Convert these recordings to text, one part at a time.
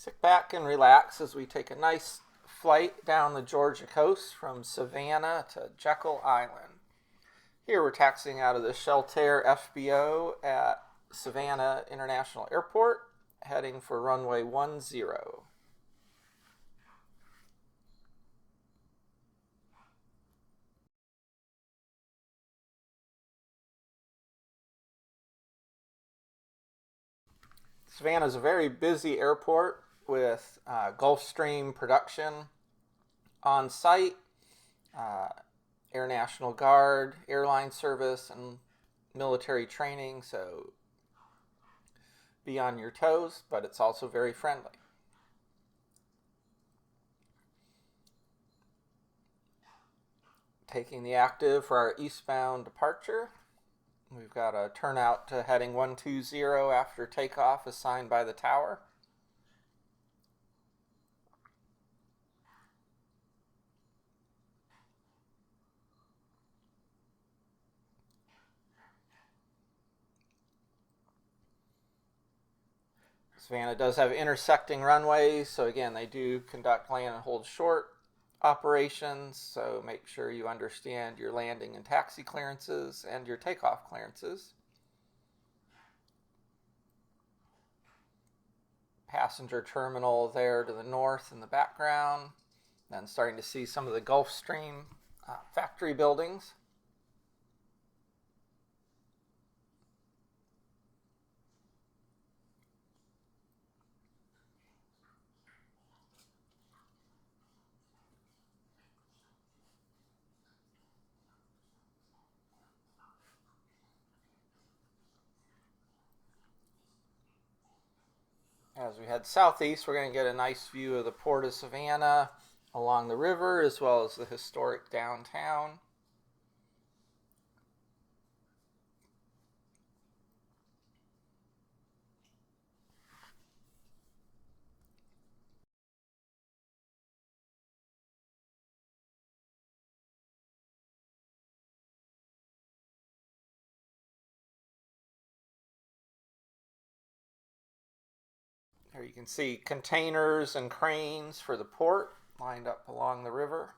Sit back and relax as we take a nice flight down the Georgia coast from Savannah to Jekyll Island. Here we're taxiing out of the Sheltair FBO at Savannah International Airport, heading for runway 10. Savannah is a very busy airport with Gulfstream production on site, Air National Guard, airline service, and military training, so be on your toes, but it's also very friendly. Taking the active for our eastbound departure. We've got a turnout to heading 120 after takeoff assigned by the tower. Savannah does have intersecting runways, so again, they do conduct land and hold short operations, so make sure you understand your landing and taxi clearances and your takeoff clearances. Passenger terminal there to the north in the background, then starting to see some of the Gulfstream factory buildings. As we head southeast, we're going to get a nice view of the Port of Savannah along the river, as well as the historic downtown. Here you can see containers and cranes for the port lined up along the river.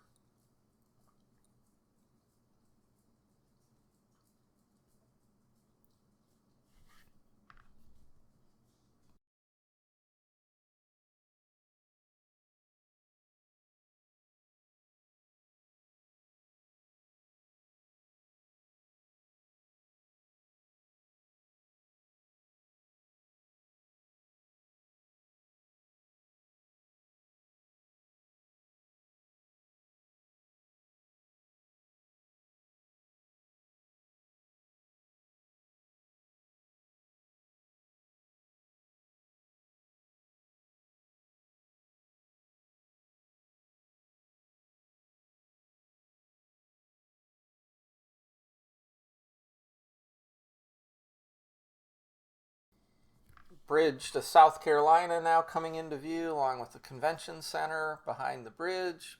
Bridge to South Carolina now coming into view, along with the convention center behind the bridge.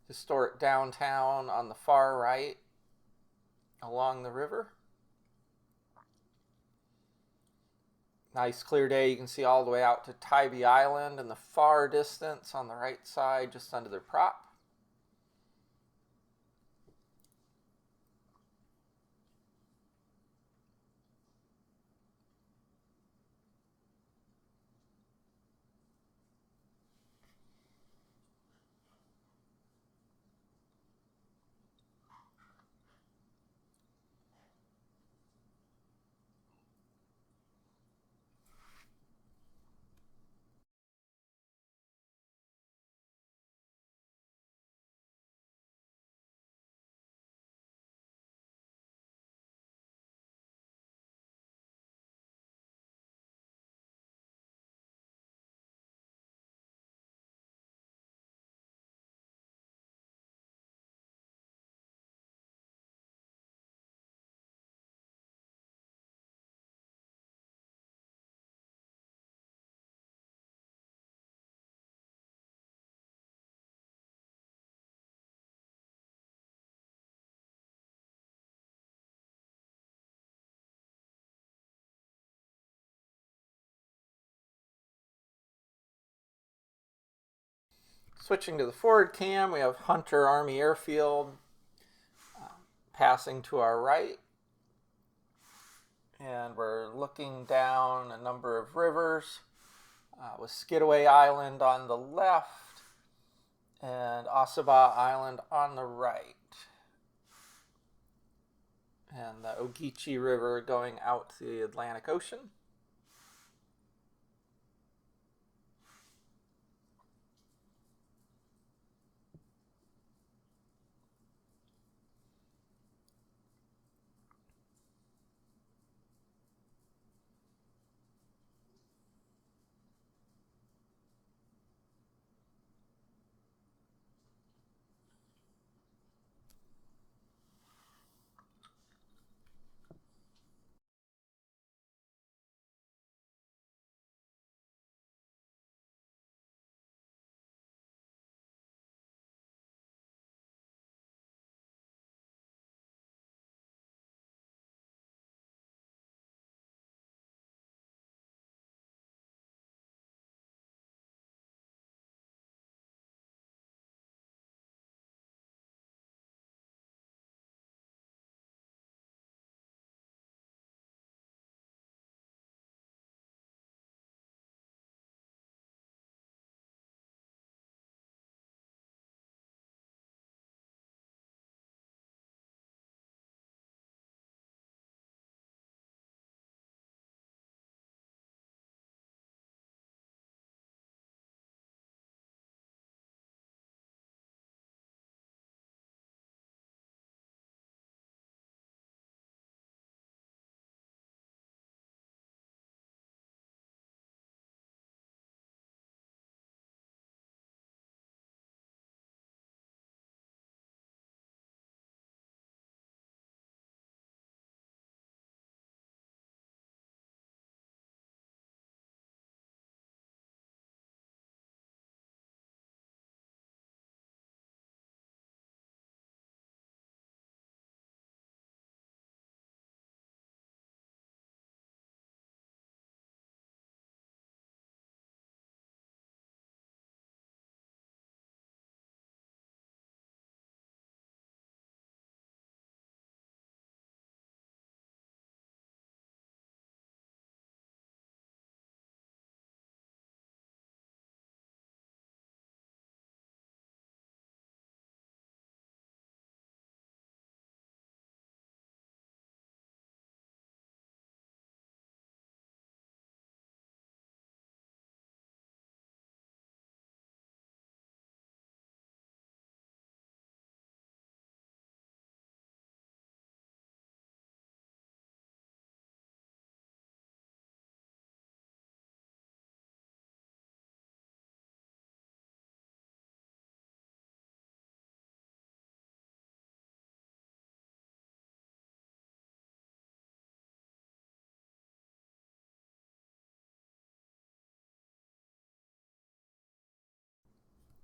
Historic downtown on the far right along the river. Nice clear day. You can see all the way out to Tybee Island in the far distance on the right side, just under the prop. Switching to the forward cam, we have Hunter Army Airfield passing to our right. And we're looking down a number of rivers with Skidaway Island on the left and Ossabaw Island on the right. And the Ogeechee River going out to the Atlantic Ocean.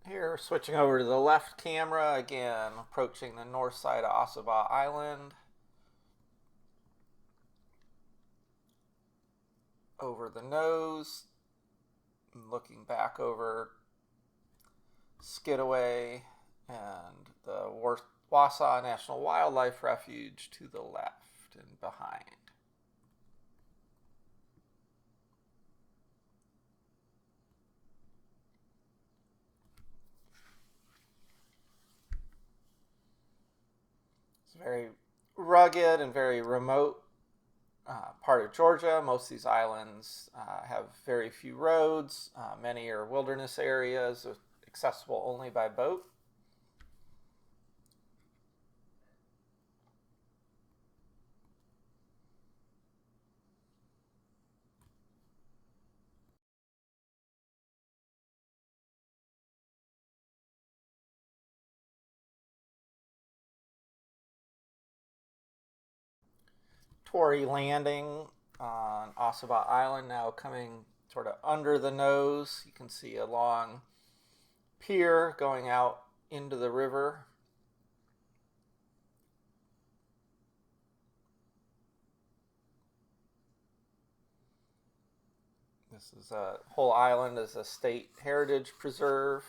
Here, switching over to the left camera, again, approaching the north side of Ossabaw Island. Over the nose, looking back over Skidaway and the Wausau National Wildlife Refuge to the left and behind. It's very rugged and very remote part of Georgia. Most of these islands have very few roads. Many are wilderness areas accessible only by boat. Tory Landing on Ossabaw Island, now coming sort of under the nose. You can see a long pier going out into the river. This is a whole island is a state heritage preserve.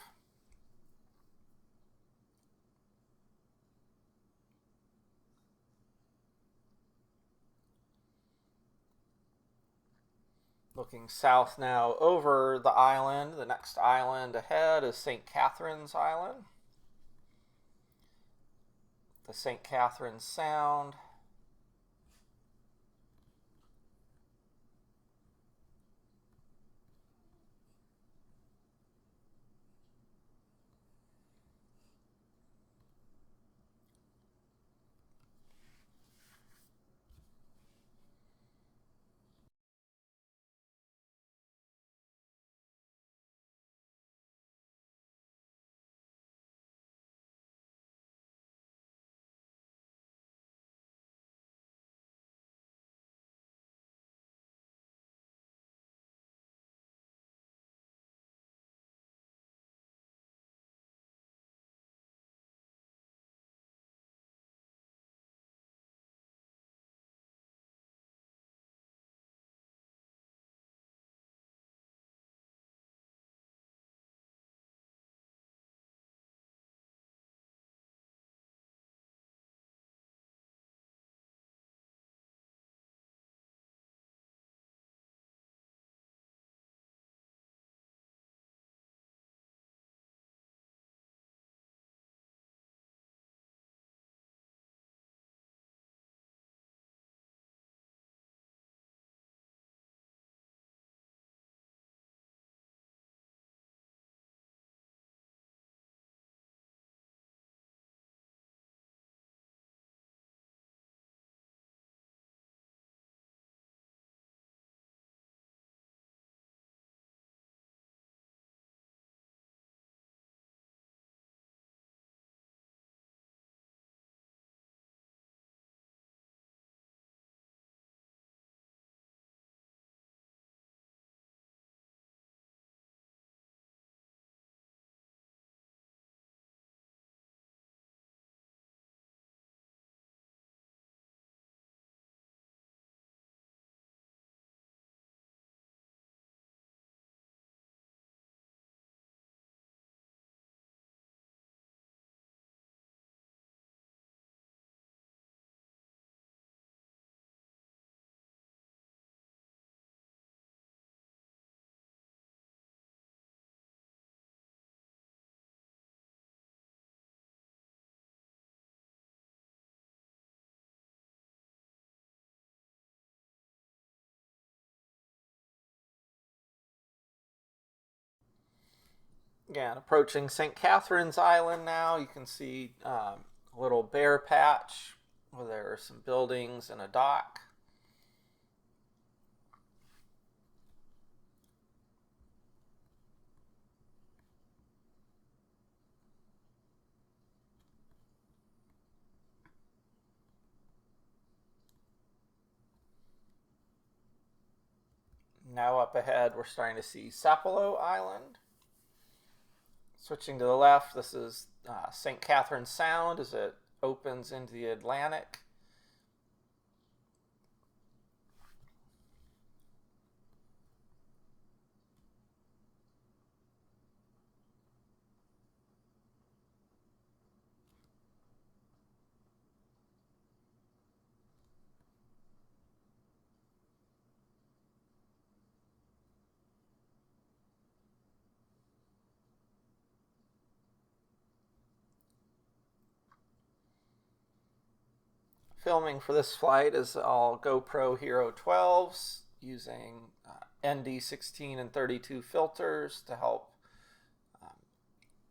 Looking south now over the island. The next island ahead is St. Catherine's Island. The St. Catherine Sound. Again, approaching St. Catherine's Island now. You can see a little bare patch where there are some buildings and a dock. Now up ahead, we're starting to see Sapelo Island. Switching to the left, this is St. Catherine Sound as it opens into the Atlantic. Filming for this flight is all GoPro Hero 12s using ND16 and 32 filters to help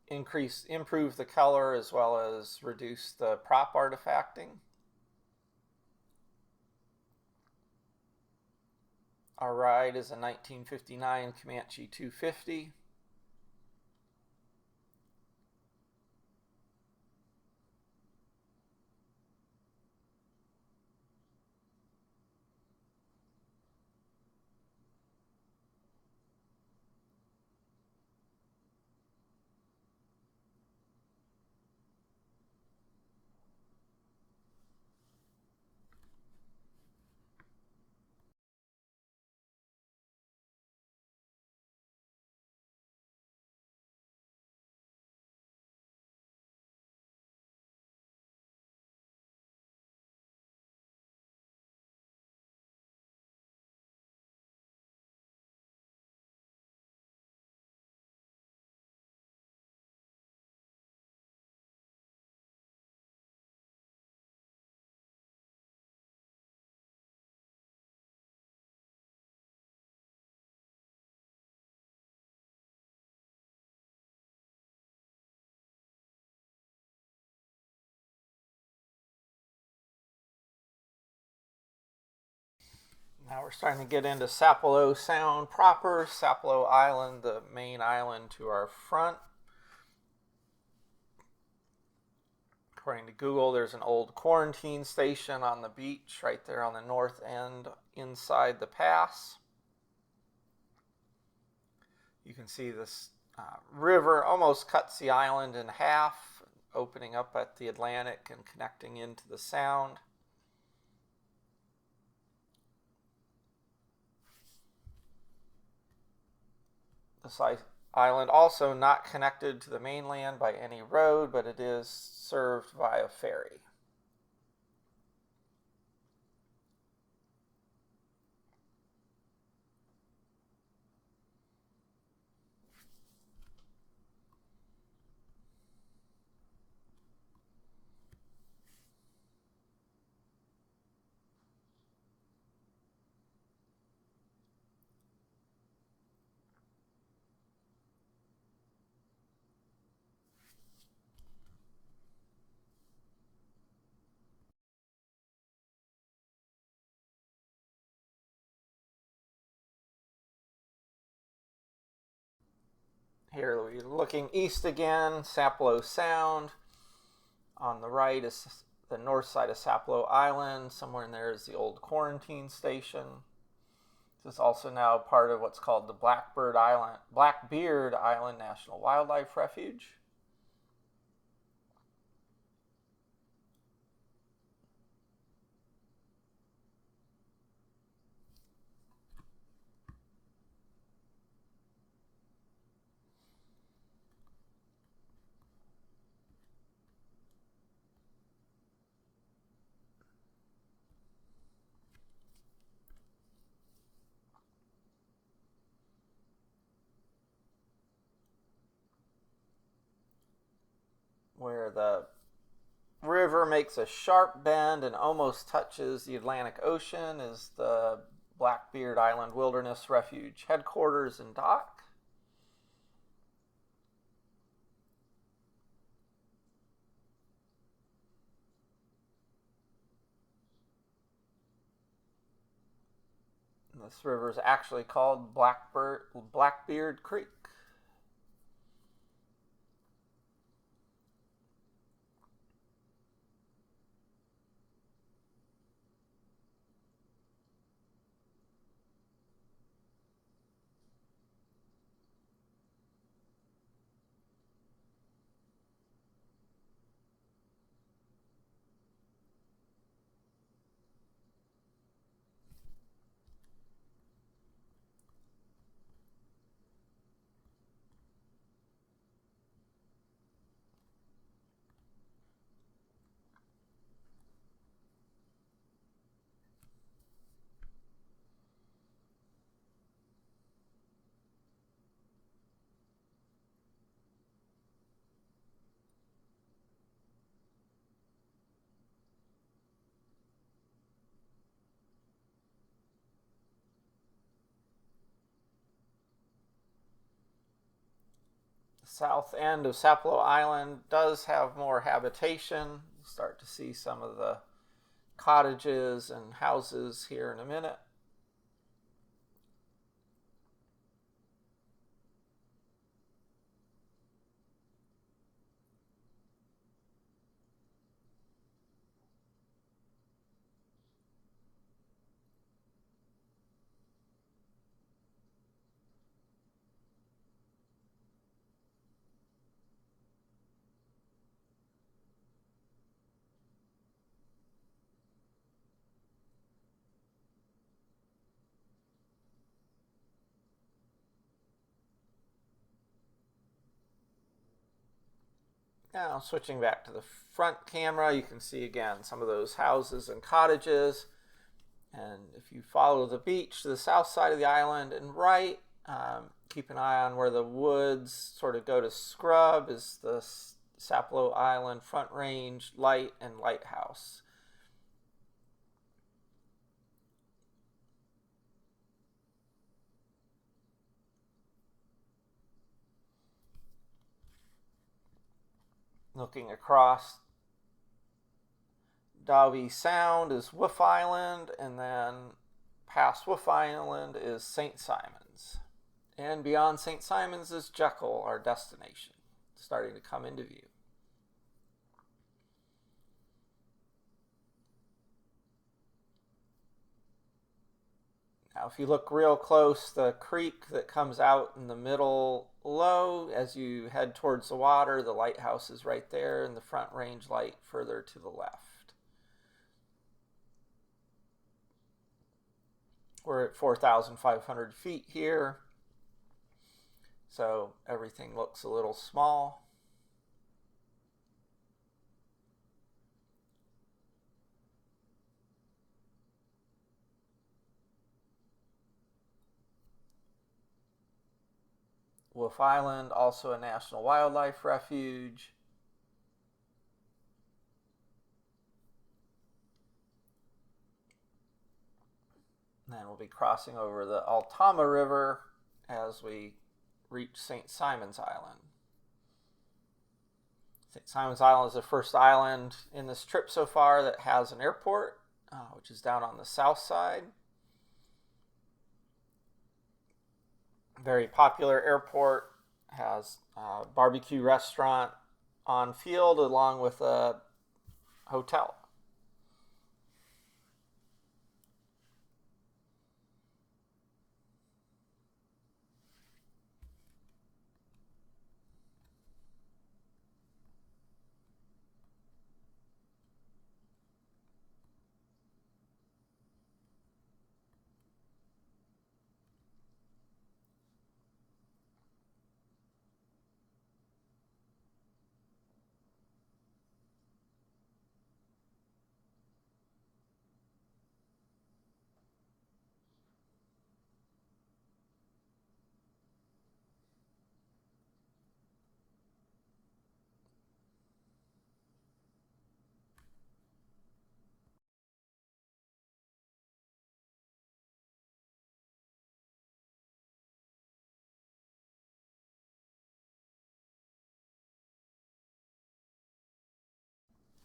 improve the color as well as reduce the prop artifacting. Our ride is a 1959 Comanche 250. Now we're starting to get into Sapelo Sound proper. Sapelo Island, the main island to our front. According to Google, there's an old quarantine station on the beach right there on the north end inside the pass. You can see this river almost cuts the island in half, opening up at the Atlantic and connecting into the Sound. This island also not connected to the mainland by any road, but it is served via ferry. Here we're looking east again, Sapelo Sound. On the right is the north side of Sapelo Island. Somewhere in there is the old quarantine station. This is also now part of what's called the Blackbeard Island National Wildlife Refuge. Where the river makes a sharp bend and almost touches the Atlantic Ocean is the Blackbeard Island Wilderness Refuge headquarters and dock. And this river is actually called Blackbeard Creek. The south end of Sapelo Island does have more habitation. You'll start to see some of the cottages and houses here in a minute. Now switching back to the front camera, you can see again some of those houses and cottages. And if you follow the beach to the south side of the island and right, keep an eye on where the woods sort of go to scrub is the Sapelo Island Front Range Light and Lighthouse. Looking across Dowby Sound is Wolf Island, and then past Wolf Island is St. Simon's. And beyond St. Simon's is Jekyll, our destination, starting to come into view. Now, if you look real close, the creek that comes out in the middle low, as you head towards the water, the lighthouse is right there, and the front range light further to the left. We're at 4,500 feet here, so everything looks a little small. Wolf Island, also a national wildlife refuge. And then we'll be crossing over the Altama River as we reach St. Simon's Island. St. Simon's Island is the first island in this trip so far that has an airport, which is down on the south side. Very popular airport, has a barbecue restaurant on field along with a hotel.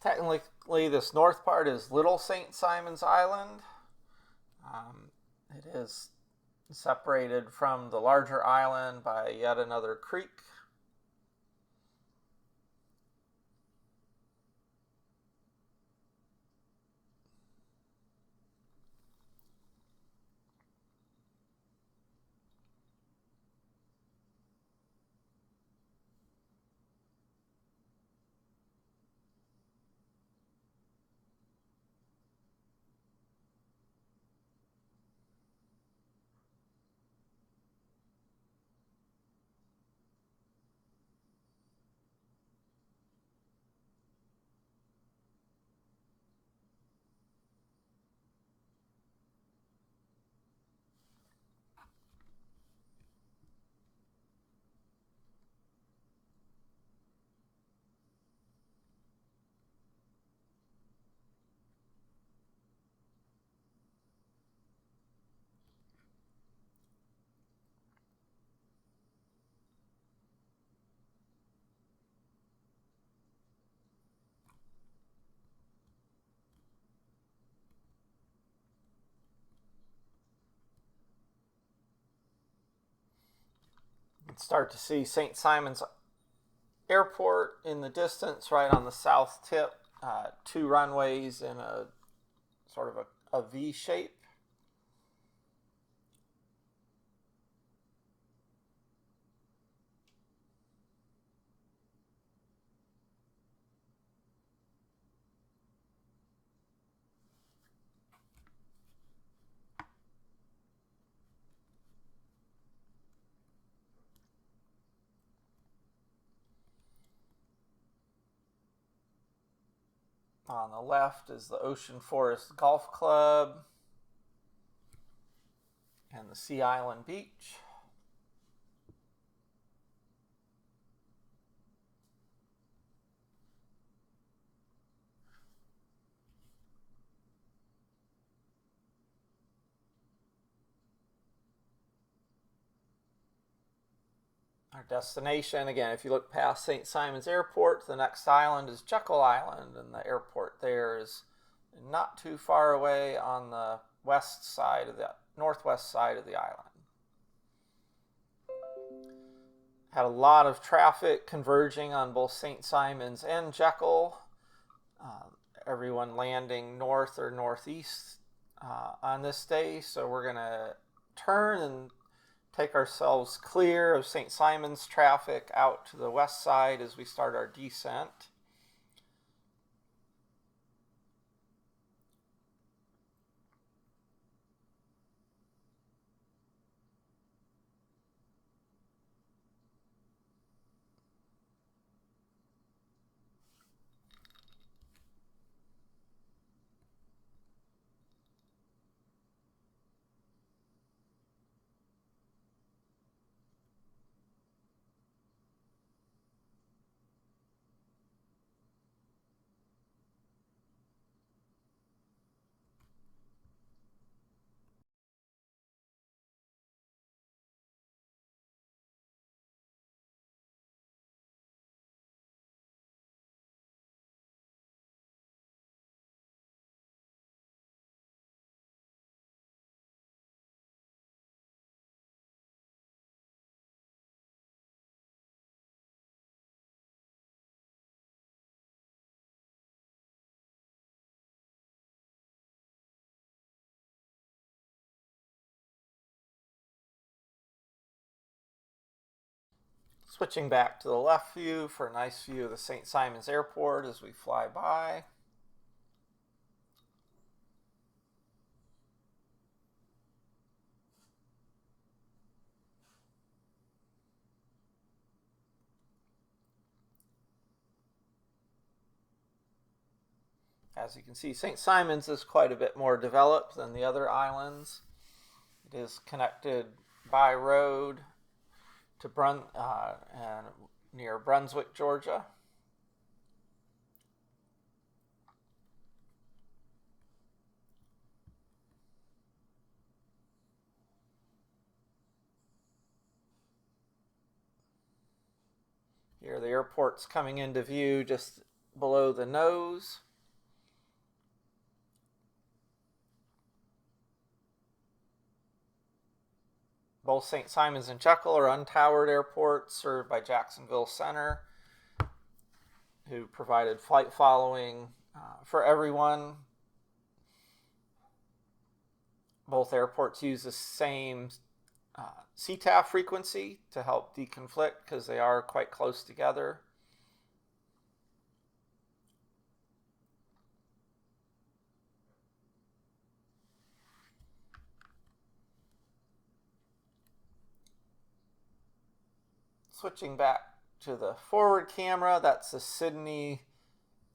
Technically, this north part is Little St. Simon's Island. It is separated from the larger island by yet another creek. You can start to see St. Simon's Airport in the distance, right on the south tip. Two runways in a sort of a V shape. On the left is the Ocean Forest Golf Club and the Sea Island Beach. Our destination, again, if you look past St. Simon's Airport, the next island is Jekyll Island, and the airport there is not too far away on the northwest side of the island. Had a lot of traffic converging on both St. Simons and Jekyll. Everyone landing north or northeast on this day. So we're going to turn and take ourselves clear of St. Simons traffic out to the west side as we start our descent. Switching back to the left view for a nice view of the St. Simons Airport as we fly by. As you can see, St. Simons is quite a bit more developed than the other islands. It is connected by road to and near Brunswick, Georgia. Here the airport's coming into view just below the nose. Both St. Simons and Jekyll are untowered airports served by Jacksonville Center, who provided flight following for everyone. Both airports use the same CTAF frequency to help deconflict because they are quite close together. Switching back to the forward camera, that's the Sydney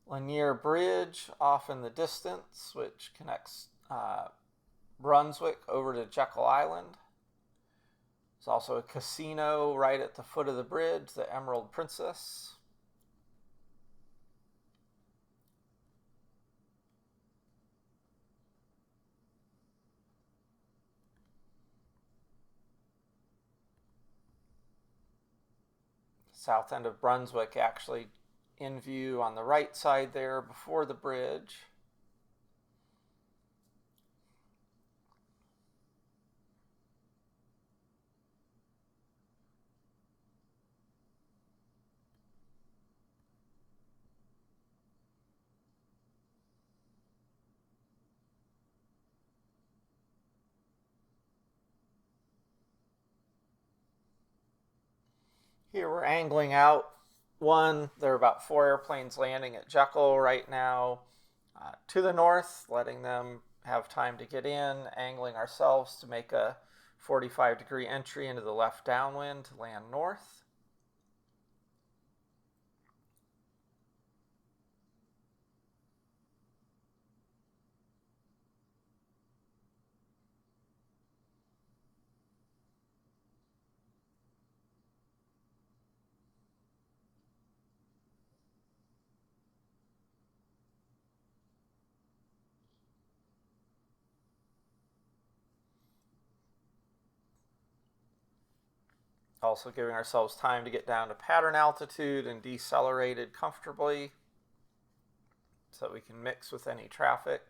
Lanier Bridge off in the distance, which connects Brunswick over to Jekyll Island. There's also a casino right at the foot of the bridge, the Emerald Princess. South end of Brunswick actually in view on the right side there before the bridge. Here we're angling out. There are about 4 airplanes landing at Jekyll right now to the north, letting them have time to get in, angling ourselves to make a 45-degree entry into the left downwind to land north. Also giving ourselves time to get down to pattern altitude and decelerated comfortably so that we can mix with any traffic.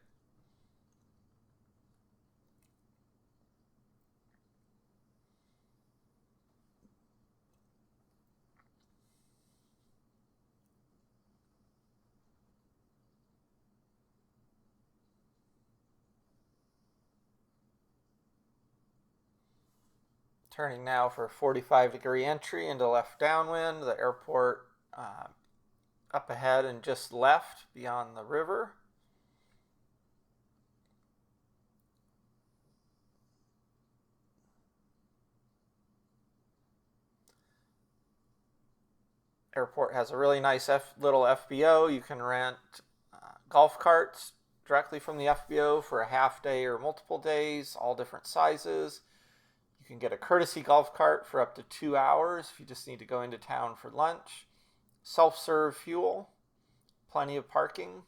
Turning now for 45-degree entry into left downwind. The airport up ahead and just left beyond the river. Airport has a really nice little FBO. You can rent golf carts directly from the FBO for a half day or multiple days, all different sizes. You can get a courtesy golf cart for up to 2 hours if you just need to go into town for lunch. Self-serve fuel, plenty of parking.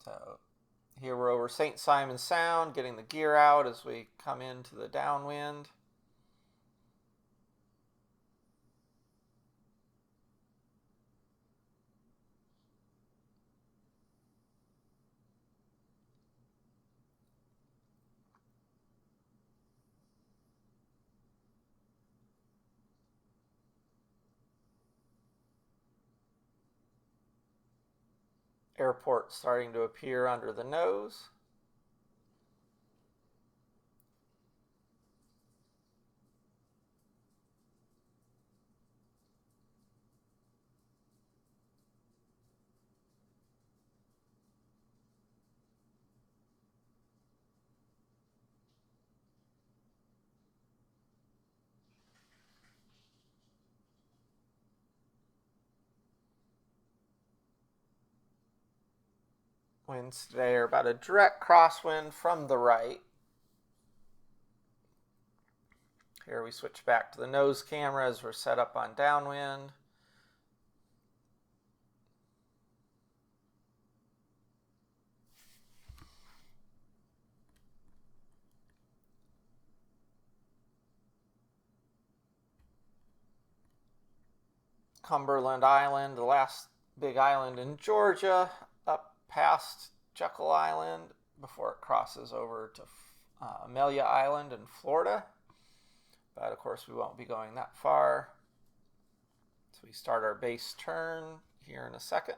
So here we're over St. Simon Sound, getting the gear out as we come into the downwind. Airport starting to appear under the nose. Winds today are about a direct crosswind from the right. Here we switch back to the nose camera as we're set up on downwind. Cumberland Island, the last big island in Georgia, up past Jekyll Island before it crosses over to Amelia Island in Florida. But of course we won't be going that far. So we start our base turn here in a second.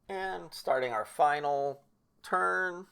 And starting our final turn.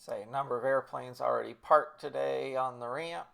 Say a number of airplanes already parked today on the ramp.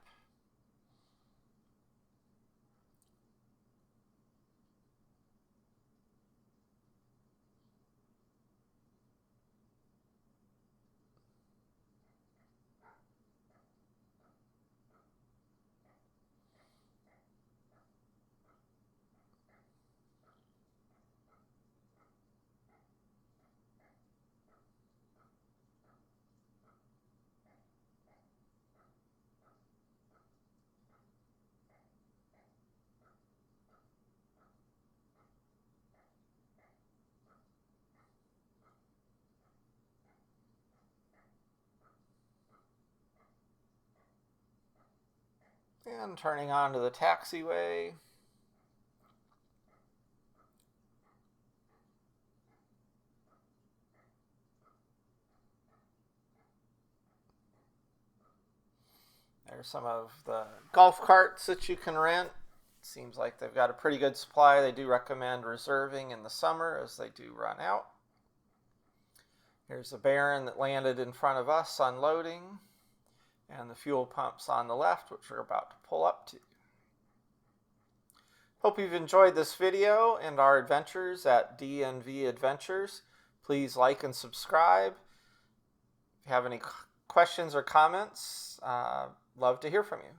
And turning onto the taxiway. There's some of the golf carts that you can rent. Seems like they've got a pretty good supply. They do recommend reserving in the summer as they do run out. Here's the Baron that landed in front of us unloading, and the fuel pumps on the left, which we're about to pull up to. Hope you've enjoyed this video and our adventures at DNV Adventures. Please like and subscribe. If you have any questions or comments, love to hear from you.